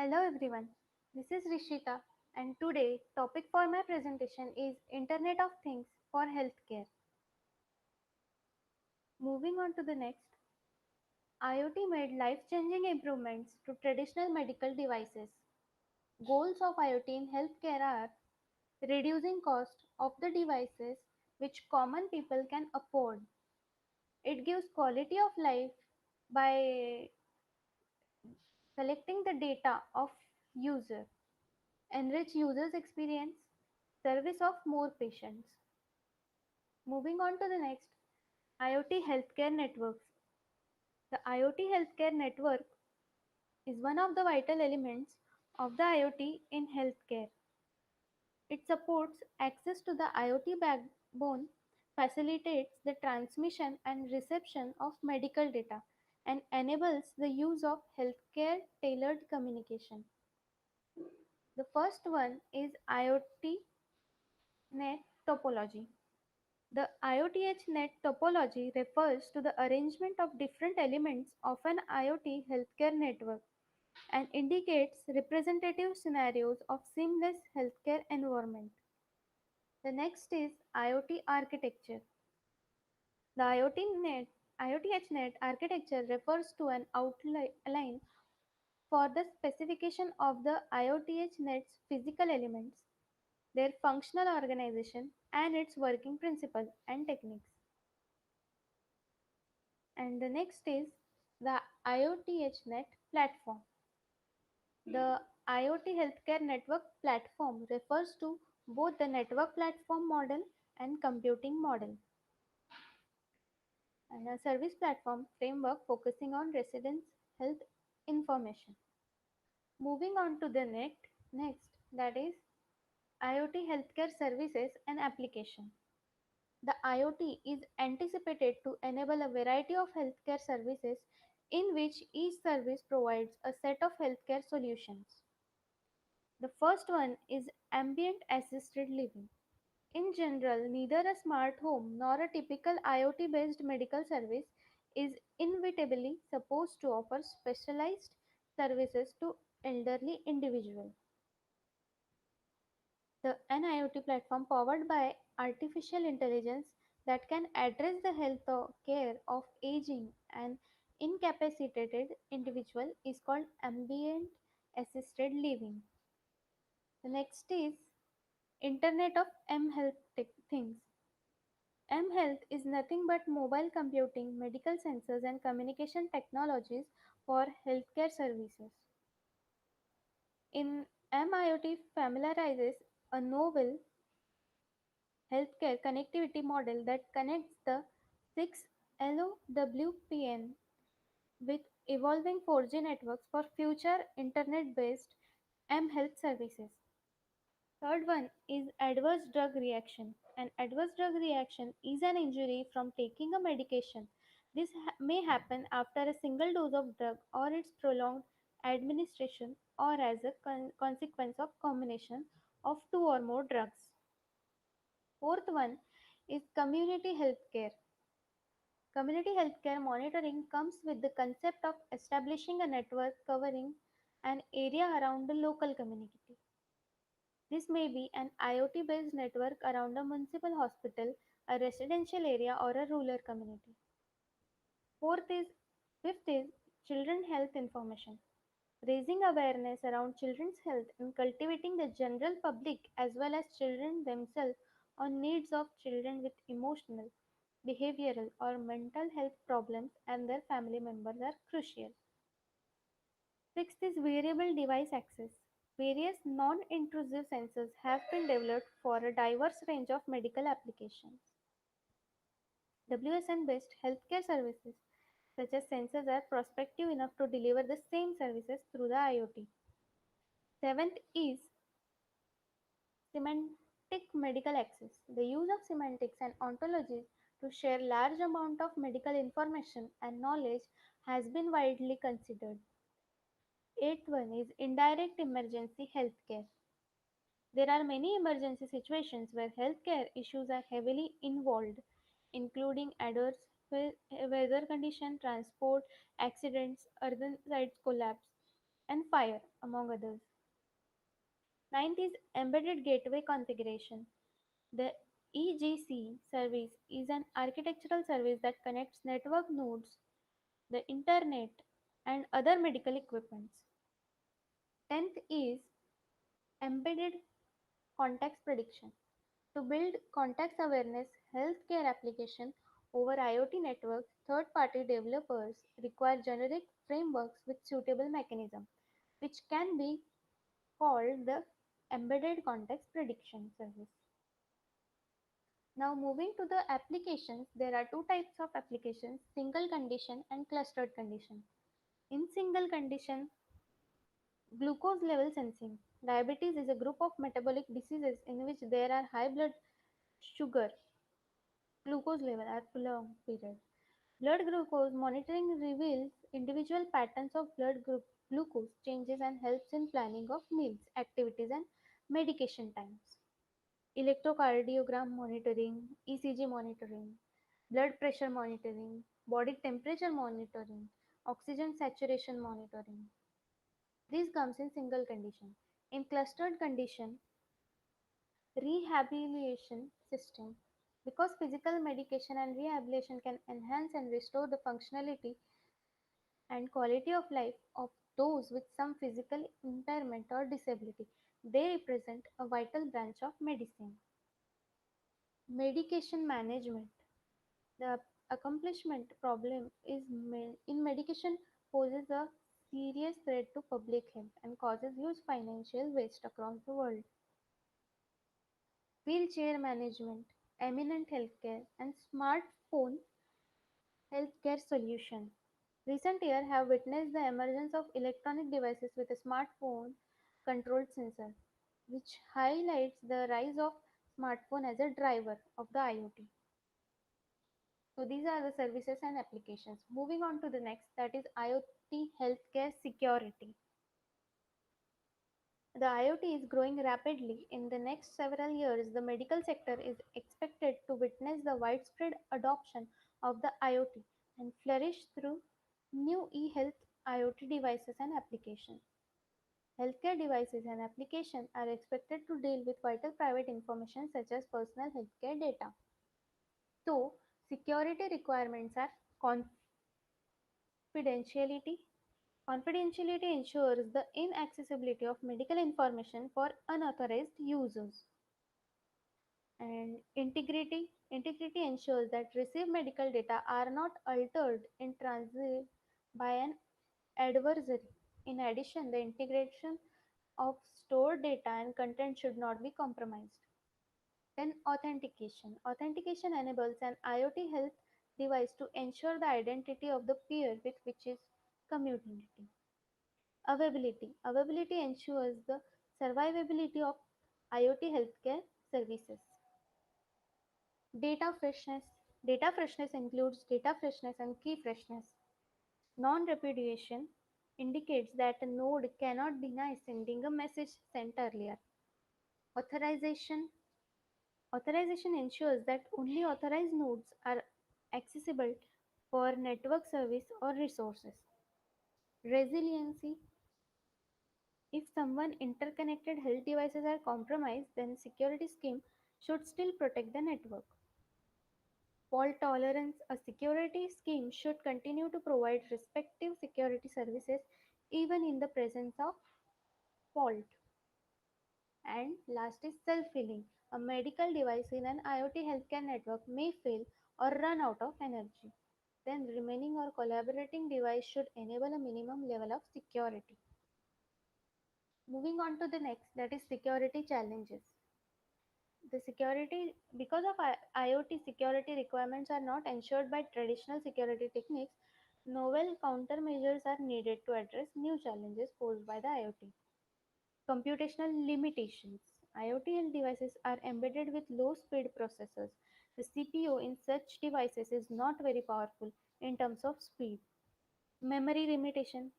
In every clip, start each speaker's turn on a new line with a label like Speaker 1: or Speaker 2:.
Speaker 1: Hello everyone, this is Rishita and today topic for my presentation is Internet of Things for Healthcare. Moving on to the next, IoT made life-changing improvements to traditional medical devices. Goals of IoT in healthcare are reducing cost of the devices which common people can afford. It gives quality of life by collecting the data of user, enrich users experience, service of more patients. Moving on to the next, IoT healthcare networks. The IoT healthcare network is one of the vital elements of the IoT in healthcare. It supports access to the IoT backbone, facilitates the transmission and reception of medical data, and enables the use of healthcare tailored communication. The first one is IoT net topology. The IoTH net topology refers to the arrangement of different elements of an IoT healthcare network and indicates representative scenarios of seamless healthcare environment. The next is IoT architecture. The IoTH net architecture refers to an outline for the specification of the IoTH net's physical elements, their functional organization, and its working principle and techniques. And the next is the IoTHNet platform. The IoT healthcare network platform refers to both the network platform model and computing model, and a service platform framework focusing on residents' health information. Moving on to the next that is IoT healthcare services and application. The IoT is anticipated to enable a variety of healthcare services in which each service provides a set of healthcare solutions. The first one is ambient assisted living. In general, neither a smart home nor a typical IoT based medical service is inevitably supposed to offer specialized services to elderly individuals. An IoT platform powered by artificial intelligence that can address the health or care of aging and incapacitated individual is called ambient assisted living. The next is Internet of Things. M Health is nothing but mobile computing, medical sensors, and communication technologies for healthcare services. In MIoT familiarizes a novel healthcare connectivity model that connects the 6 LOWPN with evolving 4G networks for future internet based M Health services. Third one is adverse drug reaction. An adverse drug reaction is an injury from taking a medication. This may happen after a single dose of drug or its prolonged administration or as a consequence of combination of two or more drugs. Fourth one is community healthcare. Community healthcare monitoring comes with the concept of establishing a network covering an area around the local community. This may be an IoT based network around a municipal hospital, a residential area, or a rural community. Fifth is children health information. Raising awareness around children's health and cultivating the general public as well as children themselves on needs of children with emotional, behavioral, or mental health problems and their family members are crucial. Sixth is wearable device access. Various non intrusive sensors have been developed for a diverse range of medical applications. WSN based healthcare services, such as sensors, are prospective enough to deliver the same services through the IoT. Seventh is semantic medical access. The use of semantics and ontologies to share large amount of medical information and knowledge has been widely considered. Eighth one is indirect emergency healthcare. There are many emergency situations where healthcare issues are heavily involved, including adverse weather condition, transport, accidents, urban sites collapse, and fire, among others. Ninth is embedded gateway configuration. The EGC service is an architectural service that connects network nodes, the internet, and other medical equipments. Tenth is embedded context prediction. To build context awareness healthcare application over IoT networks, third-party developers require generic frameworks with suitable mechanism, which can be called the embedded context prediction service. Now moving to the applications, there are two types of applications, single condition and clustered condition. In single condition, glucose level sensing. Diabetes is a group of metabolic diseases in which there are high blood sugar glucose level at prolonged period. Blood glucose monitoring reveals individual patterns of glucose changes and helps in planning of meals, activities, and medication times. Electrocardiogram monitoring, ECG monitoring, blood pressure monitoring, body temperature monitoring, oxygen saturation monitoring. This comes in single condition. In clustered condition, rehabilitation system. Because physical medication and rehabilitation can enhance and restore the functionality and quality of life of those with some physical impairment or disability, they represent a vital branch of medicine. Medication management. The accomplishment problem is in medication poses a serious threat to public health and causes huge financial waste across the world. Wheelchair management, eminent healthcare, and smartphone healthcare solutions. Recent years have witnessed the emergence of electronic devices with a smartphone controlled sensor, which highlights the rise of smartphone as a driver of the IoT. So these are the services and applications. Moving on to the next, that is IoT healthcare security. The IoT is growing rapidly. In the next several years, the medical sector is expected to witness the widespread adoption of the IoT and flourish through new e-health IoT devices and applications. Healthcare devices and applications are expected to deal with vital private information such as personal healthcare data. So, security requirements are confidentiality. Confidentiality ensures the inaccessibility of medical information for unauthorized users. And integrity ensures that received medical data are not altered in transit by an adversary. In addition, the integration of stored data and content should not be compromised. Then authentication. Authentication enables an IoT health device to ensure the identity of the peer with which is communicating. Availability. Availability ensures the survivability of IoT healthcare services. Data freshness. Data freshness includes data freshness and key freshness. Non-repudiation indicates that a node cannot deny sending a message sent earlier. Authorization. Authorization ensures that only authorized nodes are accessible for network service or resources. Resiliency. If someone interconnected health devices are compromised, then security scheme should still protect the network. Fault tolerance. A security scheme should continue to provide respective security services even in the presence of fault. And last is self-healing. A medical device in an IoT healthcare network may fail or run out of energy. Then remaining or collaborating device should enable a minimum level of security. Moving on to the next, that is security challenges. The security, because of IoT security requirements are not ensured by traditional security techniques, novel countermeasures are needed to address new challenges posed by the IoT. Computational limitations. IoT devices are embedded with low speed processors. The CPU in such devices is not very powerful in terms of speed. Memory limitation.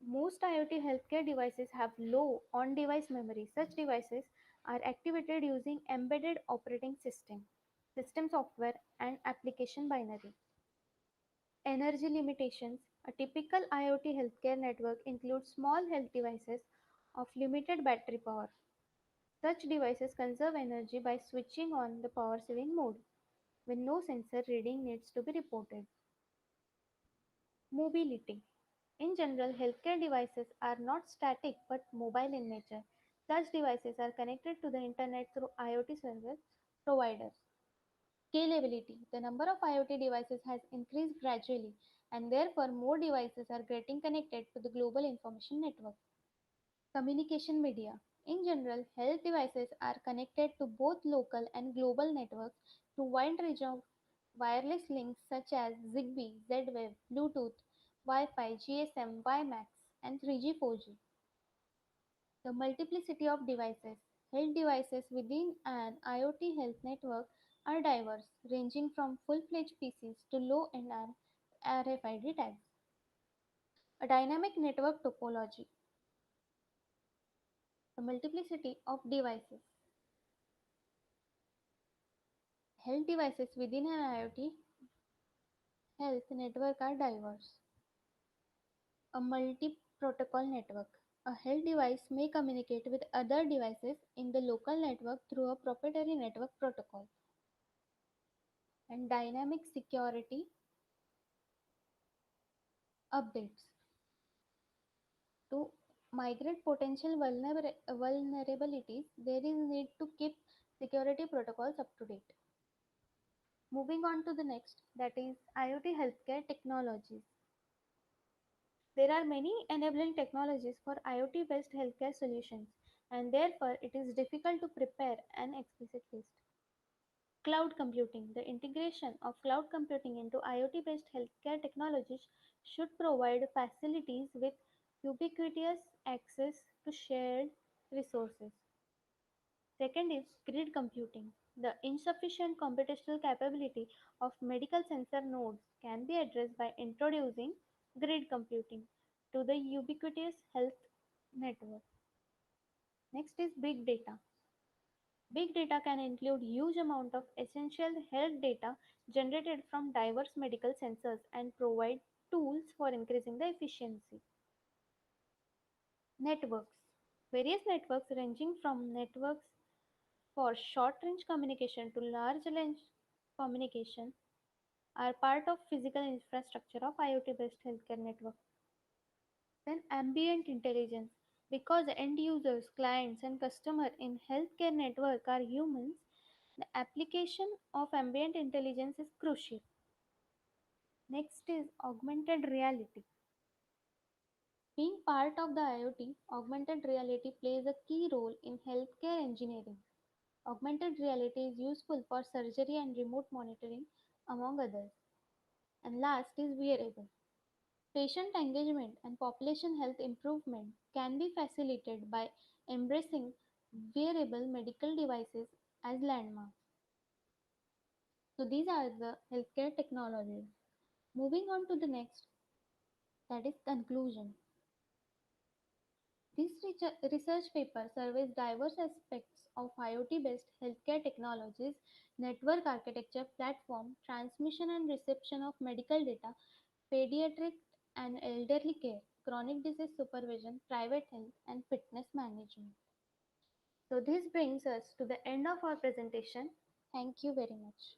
Speaker 1: Most IoT healthcare devices have low on device memory. Such devices are activated using embedded operating system software, and application binary. Energy limitations. A typical IoT healthcare network includes small health devices of limited battery power. Such devices conserve energy by switching on the power saving mode when no sensor reading needs to be reported. Mobility. In general, healthcare devices are not static but mobile in nature. Such devices are connected to the internet through IoT service providers. Scalability. The number of IoT devices has increased gradually, and therefore more devices are getting connected to the global information network. Communication media. In general, health devices are connected to both local and global networks through wide range of wireless links such as Zigbee, Z-Wave, Bluetooth, Wi-Fi, GSM, WiMAX, and 3G, 4G. The multiplicity of devices. Health devices within an IoT health network are diverse, ranging from full-fledged PCs to low-end RFID tags. A dynamic network topology. The multiplicity of devices. Health devices within an IoT health network are diverse. A multi-protocol network. A health device may communicate with other devices in the local network through a proprietary network protocol. And dynamic security updates. To migrate potential vulnerabilities, there is need to keep security protocols up to date. Moving on to the next, that is IoT healthcare technologies. There are many enabling technologies for IoT based healthcare solutions, and therefore it is difficult to prepare an explicit list. Cloud computing. The integration of cloud computing into IoT based healthcare technologies should provide facilities with ubiquitous access to shared resources. Second is grid computing. The insufficient computational capability of medical sensor nodes can be addressed by introducing grid computing to the ubiquitous health network. Next is big data. Big data can include huge amount of essential health data generated from diverse medical sensors and provide tools for increasing the efficiency. Networks. Various networks ranging from networks for short range communication to large range communication are part of physical infrastructure of IoT based healthcare network. Then ambient intelligence. Because end users, clients and customers in healthcare network are humans, the application of ambient intelligence is crucial. Next is augmented reality. Being part of the IoT, augmented reality plays a key role in healthcare engineering. Augmented reality is useful for surgery and remote monitoring, among others. And last is wearable. Patient engagement and population health improvement can be facilitated by embracing wearable medical devices as landmarks. So these are the healthcare technologies. Moving on to the next, that is conclusion. This research paper surveys diverse aspects of IoT based healthcare technologies, network architecture, platform, transmission and reception of medical data, pediatric and elderly care, chronic disease supervision, private health, and fitness management. So, this brings us to the end of our presentation. Thank you very much.